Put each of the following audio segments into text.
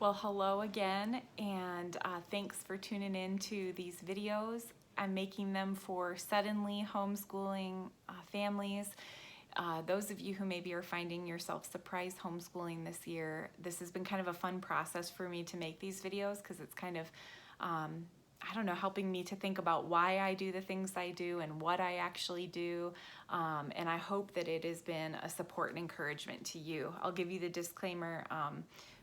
Well, hello again, and thanks for tuning in to these videos. I'm making them for suddenly homeschooling families. Those of you who maybe are finding yourself surprise homeschooling this year, this has been kind of a fun process for me to make these videos because it's kind of, I don't know, helping me to think about why I do the things I do and what I actually do. And I hope that it has been a support and encouragement to you. I'll give you the disclaimer.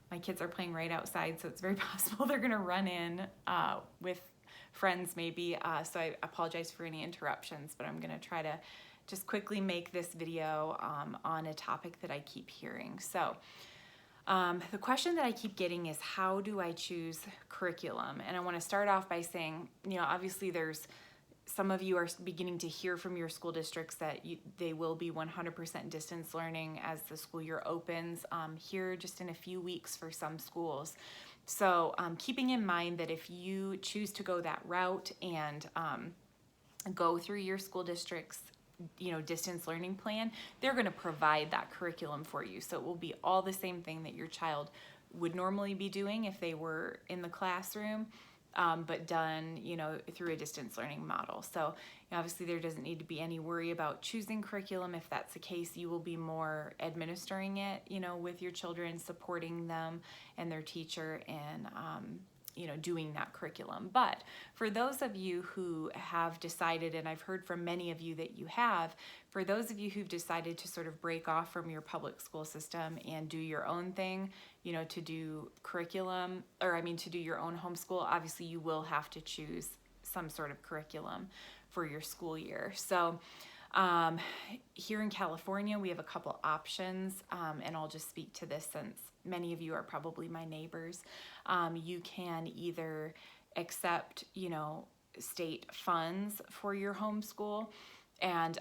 My kids are playing right outside, so it's very possible they're going to run in with friends maybe. So I apologize for any interruptions, but I'm going to try to just quickly make this video on a topic that I keep hearing. So the question that I keep getting is, how do I choose curriculum? And I want to start off by saying, obviously some of you are beginning to hear from your school districts that they will be 100% distance learning as the school year opens here just in a few weeks for some schools. So keeping in mind that if you choose to go that route and go through your school district's distance learning plan, they're going to provide that curriculum for you. So it will be all the same thing that your child would normally be doing if they were in the classroom, but done, through a distance learning model. So obviously there doesn't need to be any worry about choosing curriculum. If that's the case, you will be more administering it, with your children, supporting them and their teacher, and doing that curriculum. But for those of you who have decided, and I've heard from many of you that you have, for those of you who've decided to sort of break off from your public school system and do your own thing, to do curriculum, to do your own homeschool, obviously you will have to choose some sort of curriculum for your school year. So here in California, we have a couple options, and I'll just speak to this since many of you are probably my neighbors. You can either accept, state funds for your homeschool, and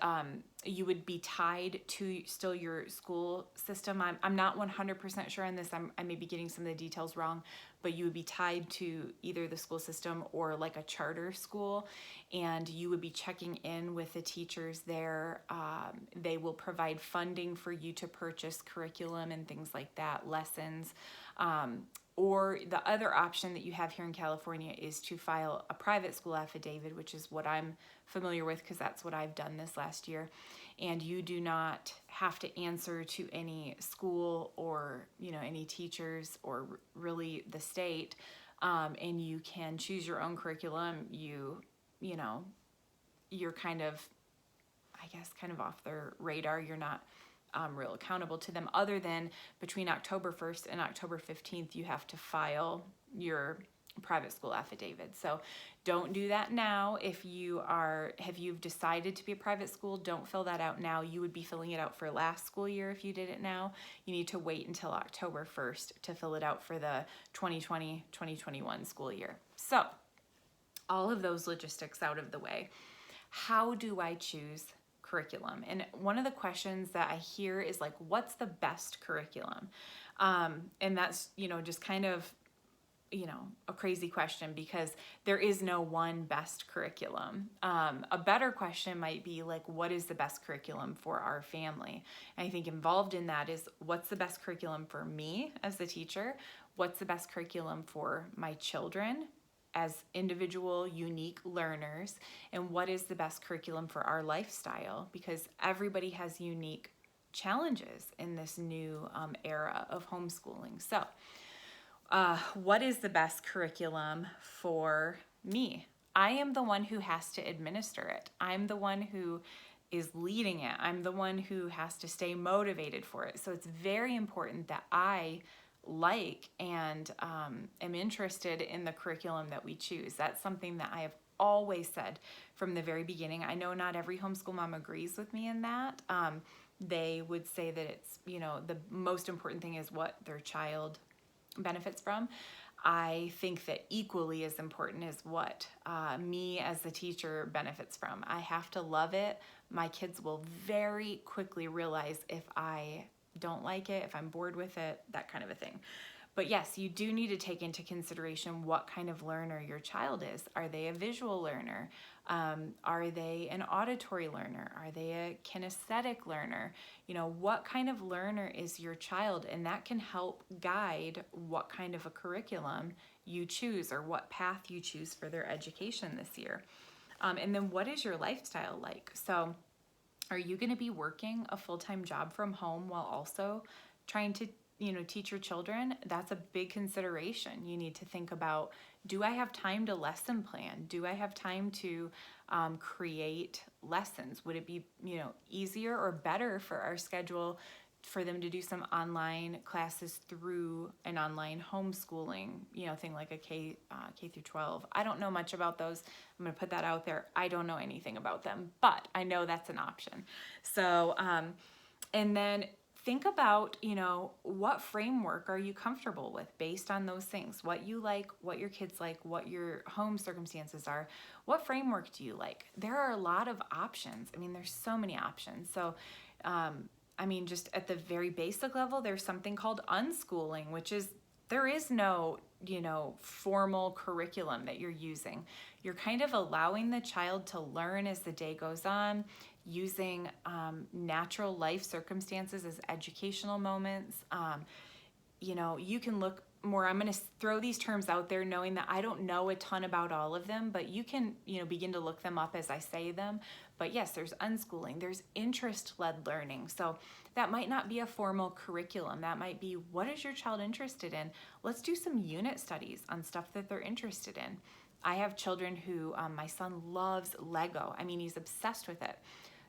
you would be tied to still your school system. I'm not 100% sure on this. I may be getting some of the details wrong, but you would be tied to either the school system or like a charter school, and you would be checking in with the teachers there. They will provide funding for you to purchase curriculum and things like that, lessons. Or the other option that you have here in California is to file a private school affidavit, which is what I'm familiar with because that's what I've done this last year. And you do not have to answer to any school or, any teachers or really the state. And you can choose your own curriculum. You're kind of, kind of off their radar. You're not real accountable to them, other than between October 1st and October 15th, you have to file your private school affidavit. So don't do that now. If you've decided to be a private school, don't fill that out now. You would be filling it out for last school year if you did it now. You need to wait until October 1st to fill it out for the 2020-2021 school year. So all of those logistics out of the way, how do I choose curriculum? And one of the questions that I hear is like, what's the best curriculum? And that's, just kind of, a crazy question because there is no one best curriculum. A better question might be like, what is the best curriculum for our family? And I think involved in that is, what's the best curriculum for me as the teacher? What's the best curriculum for my children as individual, unique learners, and what is the best curriculum for our lifestyle? Because everybody has unique challenges in this new era of homeschooling. So, what is the best curriculum for me? I am the one who has to administer it. I'm the one who is leading it. I'm the one who has to stay motivated for it. So it's very important that I like and am interested in the curriculum that we choose. That's something that I have always said from the very beginning. I know not every homeschool mom agrees with me in that. They would say that it's, the most important thing is what their child benefits from. I think that equally as important is what me as the teacher benefits from. I have to love it. My kids will very quickly realize if I don't like it, if I'm bored with it, that kind of a thing. But yes, you do need to take into consideration what kind of learner your child is. Are they a visual learner? Are they an auditory learner? Are they a kinesthetic learner? What kind of learner is your child? And that can help guide what kind of a curriculum you choose or what path you choose for their education this year. And then what is your lifestyle like? So are you going to be working a full-time job from home while also trying to teach your children? That's a big consideration. You need to think about, do I have time to lesson plan? Do I have time to create lessons? Would it be easier or better for our schedule for them to do some online classes through an online homeschooling, thing like a K through 12. I don't know much about those. I'm going to put that out there. I don't know anything about them, but I know that's an option. So, and then think about, what framework are you comfortable with based on those things? What you like, what your kids like, what your home circumstances are. What framework do you like? There are a lot of options. I mean, there's so many options. So, just at the very basic level, there's something called unschooling, which is, there is no, formal curriculum that you're using. You're kind of allowing the child to learn as the day goes on, using natural life circumstances as educational moments. You can look more, I'm going to throw these terms out there knowing that I don't know a ton about all of them, but you can, begin to look them up as I say them. But yes, there's unschooling, there's interest-led learning. So that might not be a formal curriculum. That might be, what is your child interested in? Let's do some unit studies on stuff that they're interested in. I have children who, my son loves Lego. He's obsessed with it.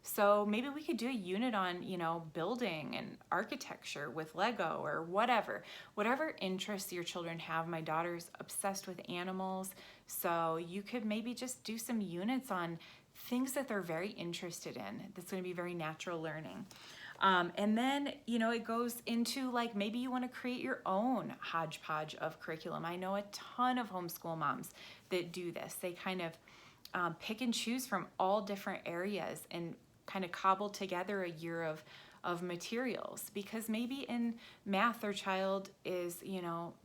So maybe we could do a unit on, building and architecture with Lego or whatever interests your children have. My daughter's obsessed with animals. So you could maybe just do some units on things that they're very interested in. That's going to be very natural learning. And then, it goes into like, maybe you want to create your own hodgepodge of curriculum. I know a ton of homeschool moms that do this. They kind of pick and choose from all different areas and kind of cobble together a year of materials, because maybe in math their child is,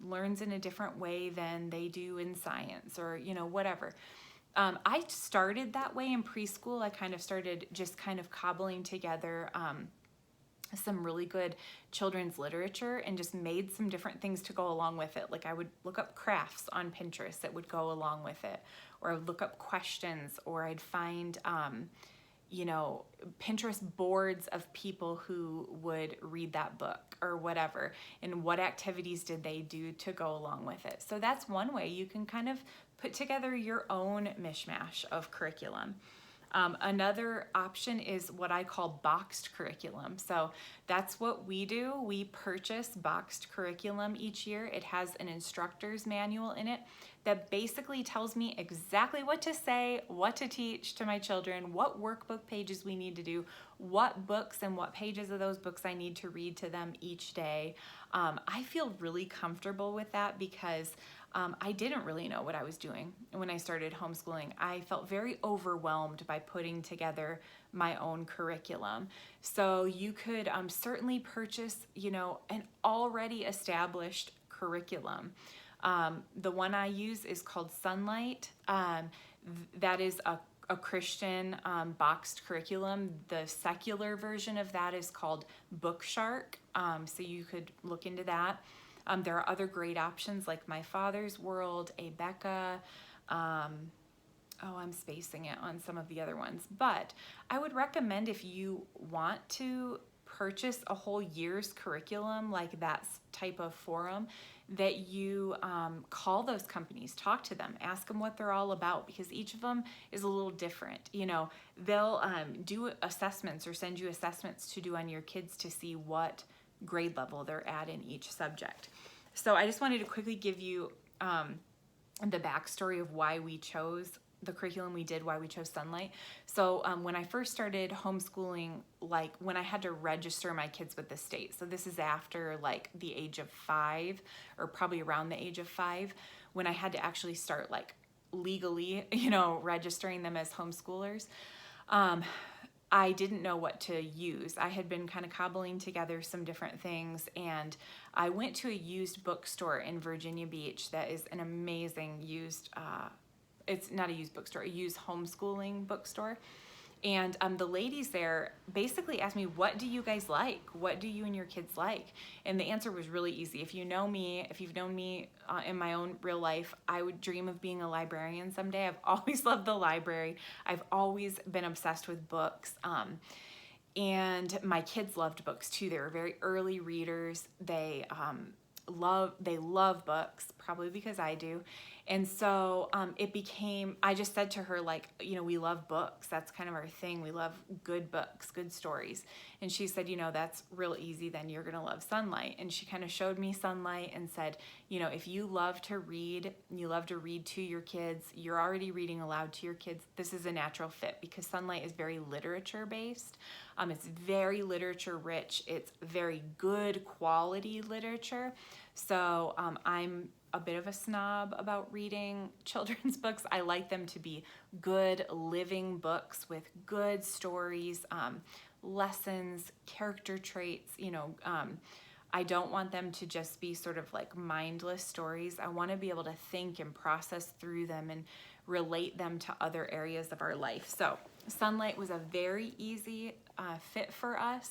learns in a different way than they do in science or, whatever. I started that way in preschool. I kind of started just kind of cobbling together some really good children's literature and just made some different things to go along with it. Like I would look up crafts on Pinterest that would go along with it, or I would look up questions, or I'd find Pinterest boards of people who would read that book or whatever, and what activities did they do to go along with it. So that's one way you can kind of put together your own mishmash of curriculum. Another option is what I call boxed curriculum. So that's what we do. We purchase boxed curriculum each year. It has an instructor's manual in it that basically tells me exactly what to say, what to teach to my children, what workbook pages we need to do, what books and what pages of those books I need to read to them each day. I feel really comfortable with that because I didn't really know what I was doing when I started homeschooling. I felt very overwhelmed by putting together my own curriculum. So you could certainly purchase, an already established curriculum. The one I use is called Sunlight. That is a Christian boxed curriculum. The secular version of that is called Bookshark. So you could look into that. There are other great options like My Father's World, Abeka. I'm spacing it on some of the other ones. But I would recommend, if you want to purchase a whole year's curriculum, like that type of forum, that you call those companies, talk to them, ask them what they're all about, because each of them is a little different. They'll do assessments or send you assessments to do on your kids to see what grade level they're at in each subject. So I just wanted to quickly give you the backstory of why we chose the curriculum we did, why we chose Sunlight. So when I first started homeschooling, like when I had to register my kids with the state, so this is after like the age of 5, or probably around the age of 5, when I had to actually start like legally, registering them as homeschoolers. I didn't know what to use. I had been kind of cobbling together some different things, and I went to a used bookstore in Virginia Beach that is an amazing used, it's not a used bookstore, a used homeschooling bookstore. And the ladies there basically asked me, what do you guys like? What do you and your kids like? And the answer was really easy. If you know me, if you've known me in my own real life, I would dream of being a librarian someday. I've always loved the library. I've always been obsessed with books. And my kids loved books too. They were very early readers. They love books, probably because I do. And so it became, I just said to her, like, you know, we love books. That's kind of our thing. We love good books, good stories. And she said, you know, that's real easy. Then you're going to love Sunlight. And she kind of showed me Sunlight and said, you know, if you love to read, you love to read to your kids, you're already reading aloud to your kids, this is a natural fit, because Sunlight is very literature based. It's very literature rich. It's very good quality literature. So I'm a bit of a snob about reading children's books. I like them to be good living books with good stories, lessons, character traits. You know, I don't want them to just be sort of like mindless stories. I want to be able to think and process through them and relate them to other areas of our life. So Sunlight was a very easy fit for us.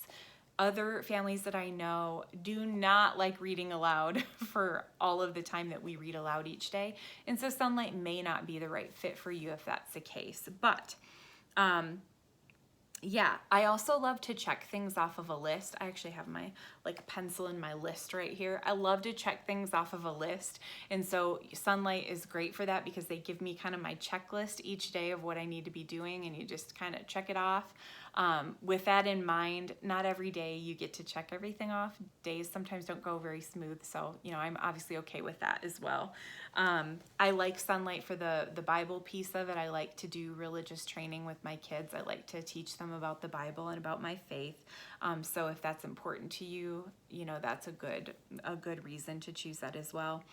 Other families that I know do not like reading aloud for all of the time that we read aloud each day. And so Sunlight may not be the right fit for you if that's the case. But yeah, I also love to check things off of a list. I actually have my like pencil in my list right here. I love to check things off of a list. And so Sunlight is great for that, because they give me kind of my checklist each day of what I need to be doing, and you just kind of check it off. With that in mind, not every day you get to check everything off. Days sometimes don't go very smooth, so you know, I'm obviously okay with that as well. I like Sunlight for the Bible piece of it. I like to do religious training with my kids. I like to teach them about the Bible and about my faith. So if that's important to you, you know, that's a good reason to choose that as well.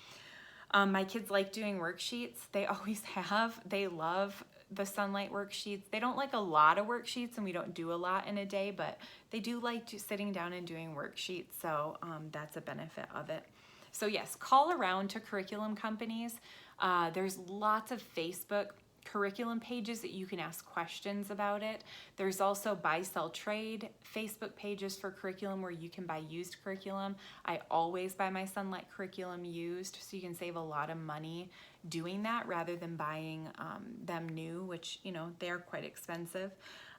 My kids like doing worksheets. They always have. They love the Sunlight worksheets. They don't like a lot of worksheets, and we don't do a lot in a day, but they do like sitting down and doing worksheets, so that's a benefit of it. So yes, call around to curriculum companies. There's lots of Facebook curriculum pages that you can ask questions about it. There's also buy, sell, trade Facebook pages for curriculum where you can buy used curriculum. I always buy my Sunlight curriculum used, so you can save a lot of money doing that rather than buying them new, which, you know, they're quite expensive.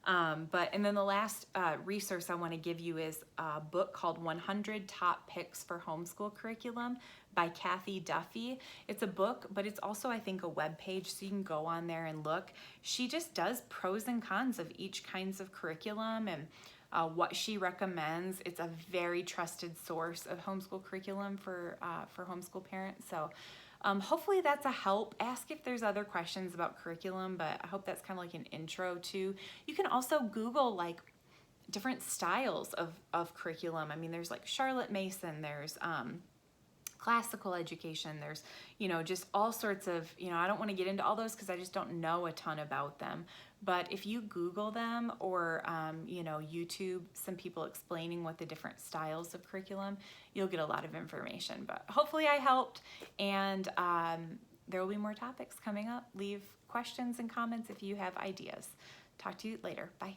And then the last resource I want to give you is a book called 100 Top Picks for Homeschool Curriculum by Kathy Duffy. It's a book, but it's also, I think, a web page, so you can go on there and look. She just does pros and cons of each kinds of curriculum and what she recommends. It's a very trusted source of homeschool curriculum for homeschool parents. So hopefully that's a help. Ask if there's other questions about curriculum, but I hope that's kind of like an intro too. You can also Google like different styles of curriculum. I mean, there's like Charlotte Mason, there's classical education, there's, you know, just all sorts of, you know, I don't want to get into all those because I just don't know a ton about them. But if you Google them or, you know, YouTube some people explaining what the different styles of curriculum, you'll get a lot of information. But hopefully I helped, and there will be more topics coming up. Leave questions and comments if you have ideas. Talk to you later. Bye.